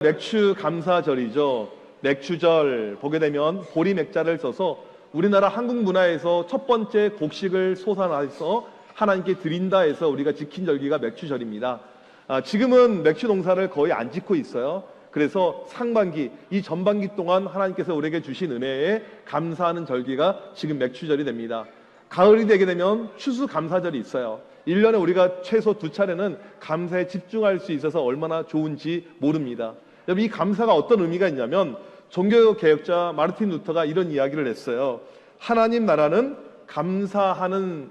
맥주 감사절이죠. 맥주절 보게 되면 보리맥자를 써서 우리나라 한국 문화에서 첫 번째 곡식을 솟아나서 하나님께 드린다 해서 우리가 지킨 절기가 맥주절입니다. 지금은 맥주 농사를 거의 안 짓고 있어요. 그래서 상반기, 이 전반기 동안 하나님께서 우리에게 주신 은혜에 감사하는 절기가 지금 맥주절이 됩니다. 가을이 되게 되면 추수감사절이 있어요. 1년에 우리가 최소 2차례는 감사에 집중할 수 있어서 얼마나 좋은지 모릅니다. 여러분, 이 감사가 어떤 의미가 있냐면 종교개혁자 마르틴 루터가 이런 이야기를 했어요. 하나님 나라는 감사하는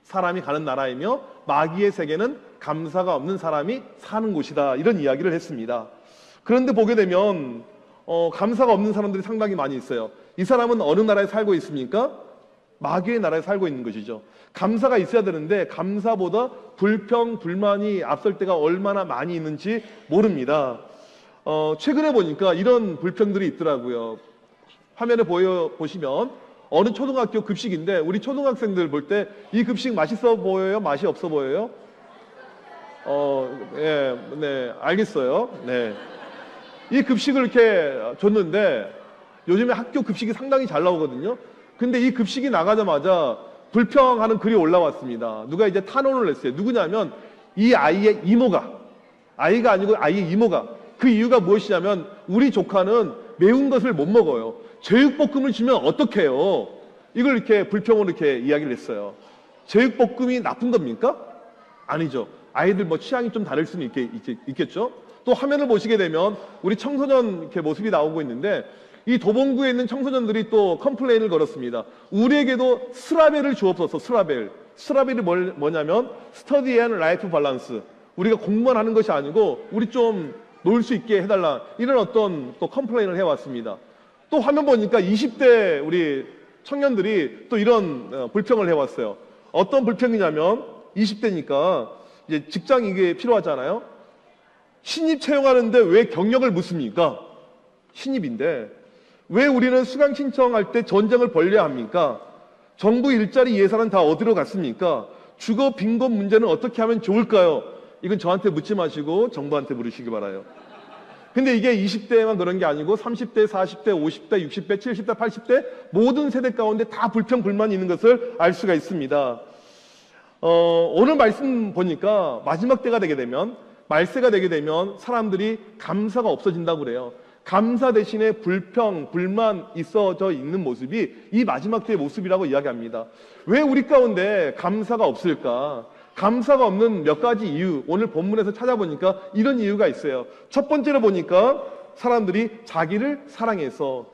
사람이 가는 나라이며 마귀의 세계는 감사가 없는 사람이 사는 곳이다, 이런 이야기를 했습니다. 그런데 보게 되면 감사가 없는 사람들이 상당히 많이 있어요. 이 사람은 어느 나라에 살고 있습니까? 마귀의 나라에 살고 있는 것이죠. 감사가 있어야 되는데 감사보다 불평, 불만이 앞설 때가 얼마나 많이 있는지 모릅니다. 최근에 보니까 이런 불평들이 있더라고요. 화면에 보시면 어느 초등학교 급식인데 우리 초등학생들 볼 때 이 급식 맛있어 보여요? 맛이 없어 보여요? 네, 알겠어요. 네. 이 급식을 이렇게 줬는데 요즘에 학교 급식이 상당히 잘 나오거든요. 근데 이 급식이 나가자마자 불평하는 글이 올라왔습니다. 누가 이제 탄원을 했어요. 누구냐면 이 아이의 이모가, 아이가 아니고 아이의 이모가, 그 이유가 무엇이냐면 우리 조카는 매운 것을 못 먹어요. 제육볶음을 주면 어떡해요? 이걸 이렇게 불평으로 이렇게 이야기를 했어요. 제육볶음이 나쁜 겁니까? 아니죠. 아이들 뭐 취향이 좀 다를 수는 있겠죠. 또 화면을 보시게 되면 우리 청소년 이렇게 모습이 나오고 있는데 이 도봉구에 있는 청소년들이 또 컴플레인을 걸었습니다. 우리에게도 스라벨을 주옵소서. 스라벨이 뭐냐면 스터디 앤 라이프 밸런스. 우리가 공부만 하는 것이 아니고 우리 좀 놀 수 있게 해달라, 이런 어떤 또 컴플레인을 해왔습니다. 또 화면 보니까 20대 우리 청년들이 또 이런 불평을 해왔어요. 어떤 불평이냐면 20대니까 이제 직장이 이게 필요하잖아요. 신입 채용하는데 왜 경력을 묻습니까? 신입인데 왜 우리는 수강 신청할 때 전쟁을 벌려야 합니까? 정부 일자리 예산은 다 어디로 갔습니까? 주거 빈곤 문제는 어떻게 하면 좋을까요? 이건 저한테 묻지 마시고 정부한테 물으시기 바라요. 근데 이게 20대만 그런 게 아니고 30대, 40대, 50대, 60대, 70대, 80대 모든 세대 가운데 다 불평, 불만이 있는 것을 알 수가 있습니다. 오늘 말씀 보니까 마지막 때가 되게 되면, 말세가 되게 되면 사람들이 감사가 없어진다고 그래요. 감사 대신에 불평, 불만 있어져 있는 모습이 이 마지막 때의 모습이라고 이야기합니다. 왜 우리 가운데 감사가 없을까? 감사가 없는 몇 가지 이유, 오늘 본문에서 찾아보니까 이런 이유가 있어요. 첫 번째로 보니까 사람들이 자기를 사랑해서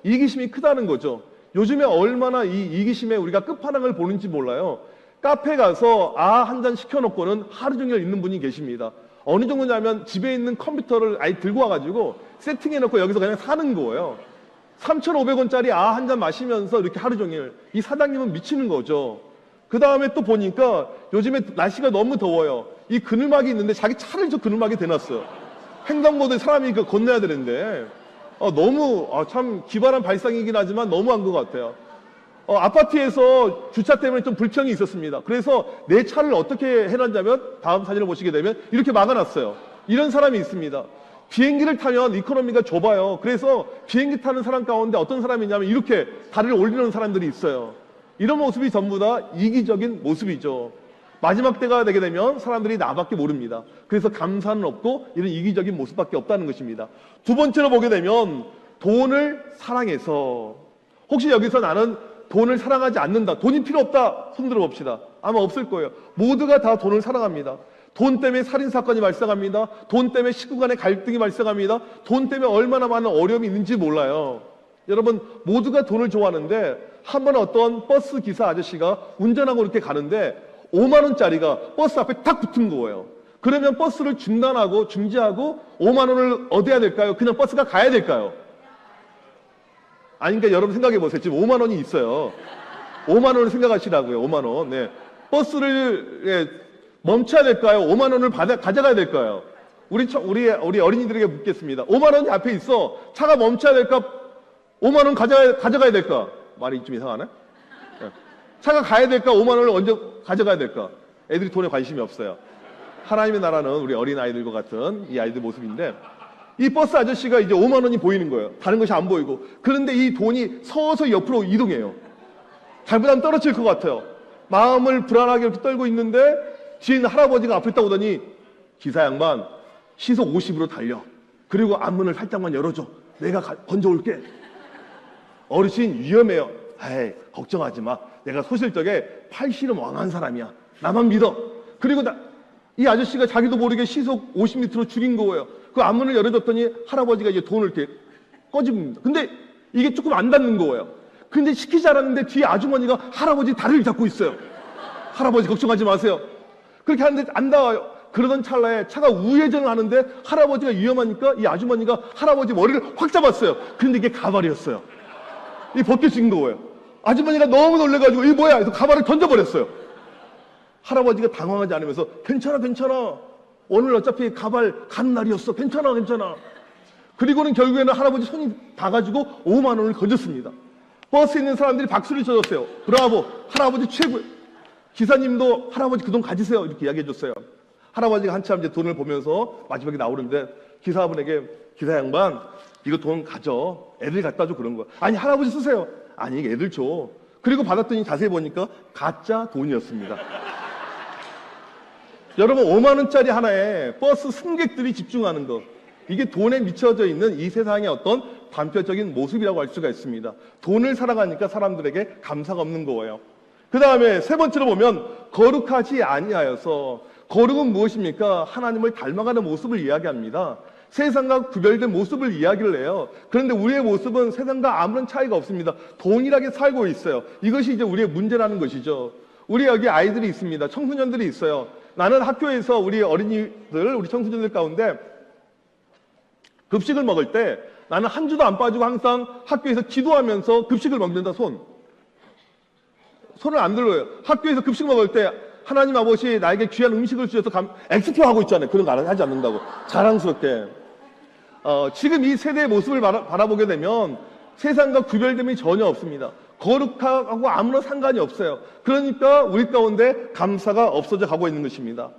이기심이 크다는 거죠. 요즘에 얼마나 이 이기심에 우리가 끝판왕을 보는지 몰라요. 카페 가서 한 잔 시켜놓고는 하루 종일 있는 분이 계십니다. 어느 정도냐면 집에 있는 컴퓨터를 아예 들고 와가지고 세팅해놓고 여기서 그냥 사는 거예요. 3,500원짜리 한 잔 마시면서 이렇게 하루 종일. 이 사장님은 미치는 거죠. 그 다음에 또 보니까 요즘에 날씨가 너무 더워요. 이 그늘막이 있는데 자기 차를 저 그늘막에 대놨어요. 횡단보도에 사람이 건너야 되는데 너무 참 기발한 발상이긴 하지만 너무한 것 같아요. 아파트에서 주차 때문에 좀 불평이 있었습니다. 그래서 내 차를 어떻게 해놨냐면 다음 사진을 보시게 되면 이렇게 막아놨어요. 이런 사람이 있습니다. 비행기를 타면 이코노미가 좁아요. 그래서 비행기 타는 사람 가운데 어떤 사람이 있냐면 이렇게 다리를 올리는 사람들이 있어요. 이런 모습이 전부 다 이기적인 모습이죠. 마지막 때가 되게 되면 사람들이 나밖에 모릅니다. 그래서 감사는 없고 이런 이기적인 모습밖에 없다는 것입니다. 두 번째로 보게 되면 돈을 사랑해서, 혹시 여기서 나는 돈을 사랑하지 않는다, 돈이 필요 없다, 손들어 봅시다. 아마 없을 거예요. 모두가 다 돈을 사랑합니다. 돈 때문에 살인사건이 발생합니다. 돈 때문에 식구 간의 갈등이 발생합니다. 돈 때문에 얼마나 많은 어려움이 있는지 몰라요. 여러분, 모두가 돈을 좋아하는데 한 번은 어떤 버스 기사 아저씨가 운전하고 이렇게 가는데 5만 원짜리가 버스 앞에 탁 붙은 거예요. 그러면 버스를 중지하고 5만 원을 얻어야 될까요? 그냥 버스가 가야 될까요? 아니, 그러니까 여러분 생각해 보세요. 지금 5만 원이 있어요. 5만 원을 생각하시라고요. 5만 원. 네. 버스를 멈춰야 될까요? 5만 원을 가져가야 될까요? 우리 어린이들에게 묻겠습니다. 5만 원이 앞에 있어. 차가 멈춰야 될까? 5만 원 가져가야 될까? 말이 좀 이상하네? 차가 가야 될까? 5만 원을 언제 가져가야 될까? 애들이 돈에 관심이 없어요. 하나님의 나라는 우리 어린아이들과 같은 이 아이들 모습인데, 이 버스 아저씨가 이제 5만 원이 보이는 거예요. 다른 것이 안 보이고. 그런데 이 돈이 서서히 옆으로 이동해요. 잘못하면 떨어질 것 같아요. 마음을 불안하게 이렇게 떨고 있는데 뒤에 있는 할아버지가 앞에 있다 오더니, 기사 양반 시속 50으로 달려. 그리고 앞문을 살짝만 열어줘. 내가 건져올게. 어르신 위험해요. 에이, 걱정하지 마. 내가 소실적에 팔씨름 왕한 사람이야. 나만 믿어. 그리고 이 아저씨가 자기도 모르게 시속 50m로 줄인 거예요. 그 앞문을 열어줬더니 할아버지가 이제 돈을 이렇게 꺼집니다. 근데 이게 조금 안 닿는 거예요. 근데 시키지 않았는데 뒤에 아주머니가 할아버지 다리를 잡고 있어요. 할아버지 걱정하지 마세요. 그렇게 하는데 안 닿아요. 그러던 찰나에 차가 우회전을 하는데 할아버지가 위험하니까 이 아주머니가 할아버지 머리를 확 잡았어요. 근데 이게 가발이었어요. 이 벗겨진 거예요. 아주머니가 너무 놀래가지고 이게 뭐야? 그래서 가발을 던져버렸어요. 할아버지가 당황하지 않으면서 괜찮아 괜찮아. 오늘 어차피 가발 간 날이었어. 괜찮아 괜찮아. 그리고는 결국에는 할아버지 손이 닿아가지고 5만 원을 건졌습니다. 버스에 있는 사람들이 박수를 쳐줬어요. 브라보, 할아버지 최고예요. 기사님도 할아버지 그 돈 가지세요. 이렇게 이야기해줬어요. 할아버지가 한참 이제 돈을 보면서 마지막에 나오는데 기사분에게, 기사 양반 이거 돈 가져. 애들 갖다 줘. 그런 거야. 아니 할아버지 쓰세요. 아니 이게 애들 줘. 그리고 받았더니 자세히 보니까 가짜 돈이었습니다. 여러분 5만 원짜리 하나에 버스 승객들이 집중하는 것, 이게 돈에 미쳐져 있는 이 세상의 어떤 단편적인 모습이라고 할 수가 있습니다. 돈을 살아가니까 사람들에게 감사가 없는 거예요. 그 다음에 세 번째로 보면 거룩하지 아니하여서. 거룩은 무엇입니까? 하나님을 닮아가는 모습을 이야기합니다. 세상과 구별된 모습을 이야기를 해요. 그런데 우리의 모습은 세상과 아무런 차이가 없습니다. 동일하게 살고 있어요. 이것이 이제 우리의 문제라는 것이죠. 우리 여기 아이들이 있습니다. 청소년들이 있어요. 나는 학교에서 우리 어린이들, 우리 청소년들 가운데 급식을 먹을 때 나는 한 주도 안 빠지고 항상 학교에서 기도하면서 급식을 먹는다. 손을 안 들어요. 학교에서 급식 먹을 때 하나님 아버지 나에게 귀한 음식을 주셔서 엑스표 하고 있잖아요. 그런 거 하지 않는다고 자랑스럽게. 지금 이 세대의 모습을 바라보게 되면 세상과 구별됨이 전혀 없습니다. 거룩하고 아무런 상관이 없어요. 그러니까 우리 가운데 감사가 없어져 가고 있는 것입니다.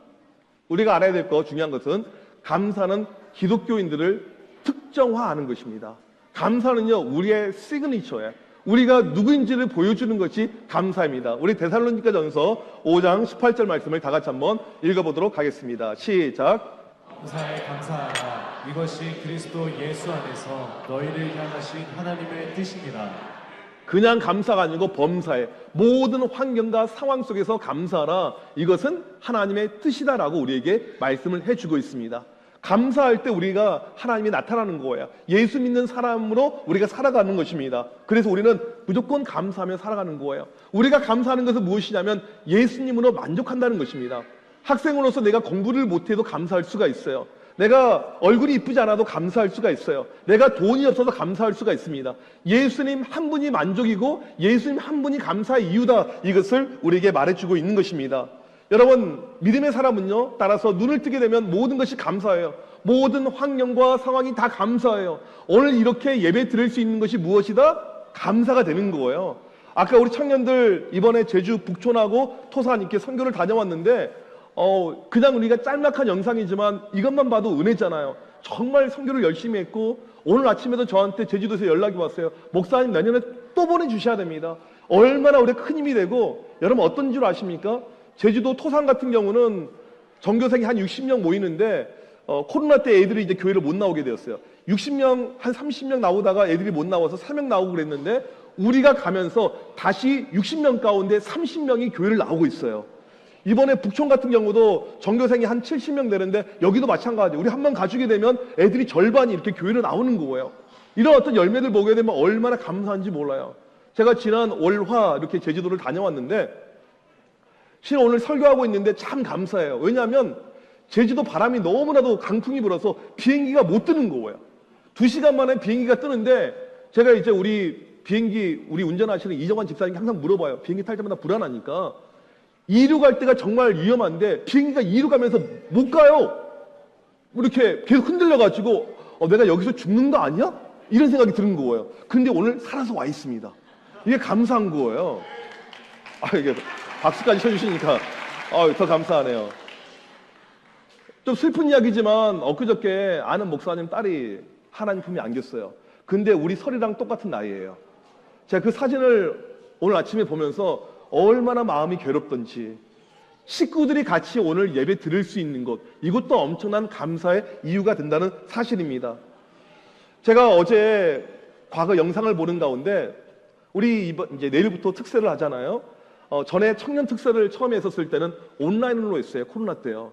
우리가 알아야 될 거, 중요한 것은 감사는 기독교인들을 특정화하는 것입니다. 감사는요 우리의 시그니처예요. 우리가 누구인지를 보여주는 것이 감사입니다. 우리 데살로니가전서 5장 18절 말씀을 다 같이 한번 읽어보도록 하겠습니다. 시작. 감사에 감사하라. 이것이 그리스도 예수 안에서 너희를 향하신 하나님의 뜻입니다. 그냥 감사가 아니고 범사에, 모든 환경과 상황 속에서 감사하라. 이것은 하나님의 뜻이다라고 우리에게 말씀을 해주고 있습니다. 감사할 때 우리가 하나님이 나타나는 거예요. 예수 믿는 사람으로 우리가 살아가는 것입니다. 그래서 우리는 무조건 감사하며 살아가는 거예요. 우리가 감사하는 것은 무엇이냐면 예수님으로 만족한다는 것입니다. 학생으로서 내가 공부를 못해도 감사할 수가 있어요. 내가 얼굴이 이쁘지 않아도 감사할 수가 있어요. 내가 돈이 없어도 감사할 수가 있습니다. 예수님 한 분이 만족이고 예수님 한 분이 감사의 이유다. 이것을 우리에게 말해주고 있는 것입니다. 여러분, 믿음의 사람은요, 따라서 눈을 뜨게 되면 모든 것이 감사해요. 모든 환경과 상황이 다 감사해요. 오늘 이렇게 예배 드릴 수 있는 것이 무엇이다? 감사가 되는 거예요. 아까 우리 청년들 이번에 제주 북촌하고 토산 이렇게 선교를 다녀왔는데 그냥 우리가 짤막한 영상이지만 이것만 봐도 은혜잖아요. 정말 선교를 열심히 했고 오늘 아침에도 저한테 제주도에서 연락이 왔어요. 목사님 내년에 또 보내주셔야 됩니다. 얼마나 우리가 큰 힘이 되고, 여러분 어떤 줄 아십니까? 제주도 토산 같은 경우는 전교생이 한 60명 모이는데 코로나 때 애들이 이제 교회를 못 나오게 되었어요. 60명, 한 30명 나오다가 애들이 못 나와서 3명 나오고 그랬는데 우리가 가면서 다시 60명 가운데 30명이 교회를 나오고 있어요. 이번에 북촌 같은 경우도 전교생이 한 70명 되는데 여기도 마찬가지예요. 우리 한 번 가주게 되면 애들이 절반이 이렇게 교회로 나오는 거예요. 이런 어떤 열매들 보게 되면 얼마나 감사한지 몰라요. 제가 지난 월화 이렇게 제주도를 다녀왔는데 실은 오늘 설교하고 있는데 참 감사해요. 왜냐하면 제주도 바람이 너무나도 강풍이 불어서 비행기가 못 뜨는 거예요. 2시간 만에 비행기가 뜨는데 제가 이제 우리 운전하시는 이정환 집사님께 항상 물어봐요. 비행기 탈 때마다 불안하니까. 2루 갈 때가 정말 위험한데 비행기가 2루 가면서 못 가요. 이렇게 계속 흔들려가지고 내가 여기서 죽는 거 아니야? 이런 생각이 드는 거예요. 근데 오늘 살아서 와 있습니다. 이게 감사한 거예요. 이게 박수까지 쳐주시니까 더 감사하네요. 좀 슬픈 이야기지만 엊그저께 아는 목사님 딸이 하나님 품에 안겼어요. 근데 우리 설이랑 똑같은 나이예요. 제가 그 사진을 오늘 아침에 보면서 얼마나 마음이 괴롭던지, 식구들이 같이 오늘 예배 드릴 수 있는 것, 이것도 엄청난 감사의 이유가 된다는 사실입니다. 제가 어제 과거 영상을 보는 가운데 우리 이제 내일부터 특세를 하잖아요. 전에 청년 특세를 처음에 했었을 때는 온라인으로 했어요. 코로나 때요.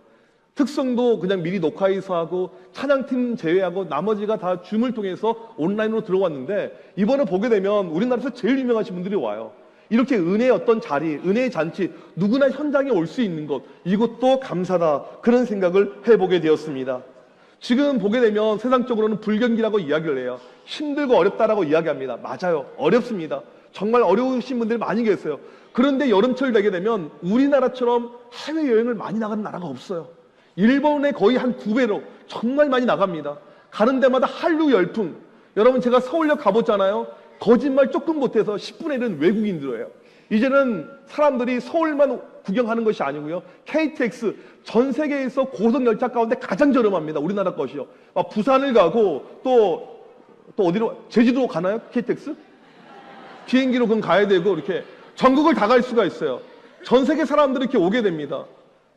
특성도 그냥 미리 녹화해서 하고 찬양팀 제외하고 나머지가 다 줌을 통해서 온라인으로 들어왔는데, 이번에 보게 되면 우리나라에서 제일 유명하신 분들이 와요. 이렇게 은혜의 어떤 자리, 은혜의 잔치, 누구나 현장에 올 수 있는 것, 이것도 감사다, 그런 생각을 해보게 되었습니다. 지금 보게 되면 세상적으로는 불경기라고 이야기를 해요. 힘들고 어렵다라고 이야기합니다. 맞아요. 어렵습니다. 정말 어려우신 분들이 많이 계세요. 그런데 여름철 되게 되면 우리나라처럼 해외여행을 많이 나가는 나라가 없어요. 일본의 거의 한 2배로 정말 많이 나갑니다. 가는 데마다 한류 열풍. 여러분, 제가 서울역 가보잖아요. 거짓말 조금 못해서 10분의 1은 외국인들이에요. 이제는 사람들이 서울만 구경하는 것이 아니고요. KTX 전 세계에서 고속 열차 가운데 가장 저렴합니다. 우리나라 것이요. 부산을 가고 또 어디로, 제주도 가나요? KTX? 비행기로 그럼 가야 되고, 이렇게 전국을 다 갈 수가 있어요. 전 세계 사람들이 이렇게 오게 됩니다.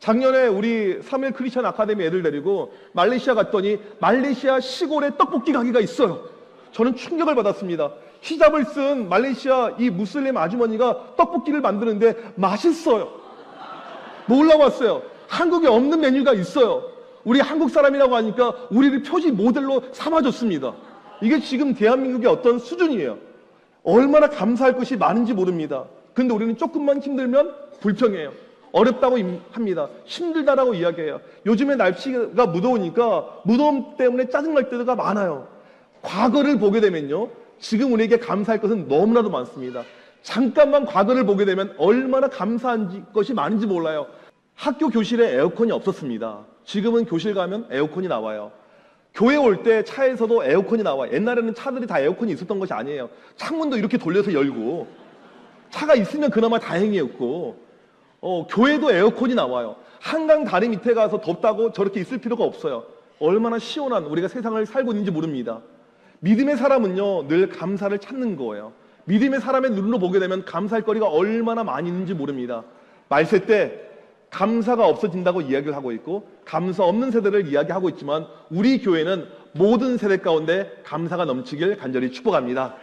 작년에 우리 3일 크리스천 아카데미 애들 데리고 말레이시아 갔더니 말레이시아 시골에 떡볶이 가게가 있어요. 저는 충격을 받았습니다. 히잡을 쓴 말레이시아 이 무슬림 아주머니가 떡볶이를 만드는데 맛있어요. 놀라웠어요. 한국에 없는 메뉴가 있어요. 우리 한국 사람이라고 하니까 우리를 표지 모델로 삼아줬습니다. 이게 지금 대한민국의 어떤 수준이에요. 얼마나 감사할 것이 많은지 모릅니다. 근데 우리는 조금만 힘들면 불평해요. 어렵다고 합니다. 힘들다라고 이야기해요. 요즘에 날씨가 무더우니까 무더움 때문에 짜증날 때가 많아요. 과거를 보게 되면요, 지금 우리에게 감사할 것은 너무나도 많습니다. 잠깐만 과거를 보게 되면 얼마나 감사한 것이 많은지 몰라요. 학교 교실에 에어컨이 없었습니다. 지금은 교실 가면 에어컨이 나와요. 교회 올 때 차에서도 에어컨이 나와요. 옛날에는 차들이 다 에어컨이 있었던 것이 아니에요. 창문도 이렇게 돌려서 열고, 차가 있으면 그나마 다행이었고, 교회도 에어컨이 나와요. 한강 다리 밑에 가서 덥다고 저렇게 있을 필요가 없어요. 얼마나 시원한 우리가 세상을 살고 있는지 모릅니다. 믿음의 사람은요, 늘 감사를 찾는 거예요. 믿음의 사람의 눈으로 보게 되면 감사할 거리가 얼마나 많이 있는지 모릅니다. 말세 때 감사가 없어진다고 이야기를 하고 있고, 감사 없는 세대를 이야기하고 있지만, 우리 교회는 모든 세대 가운데 감사가 넘치길 간절히 축복합니다.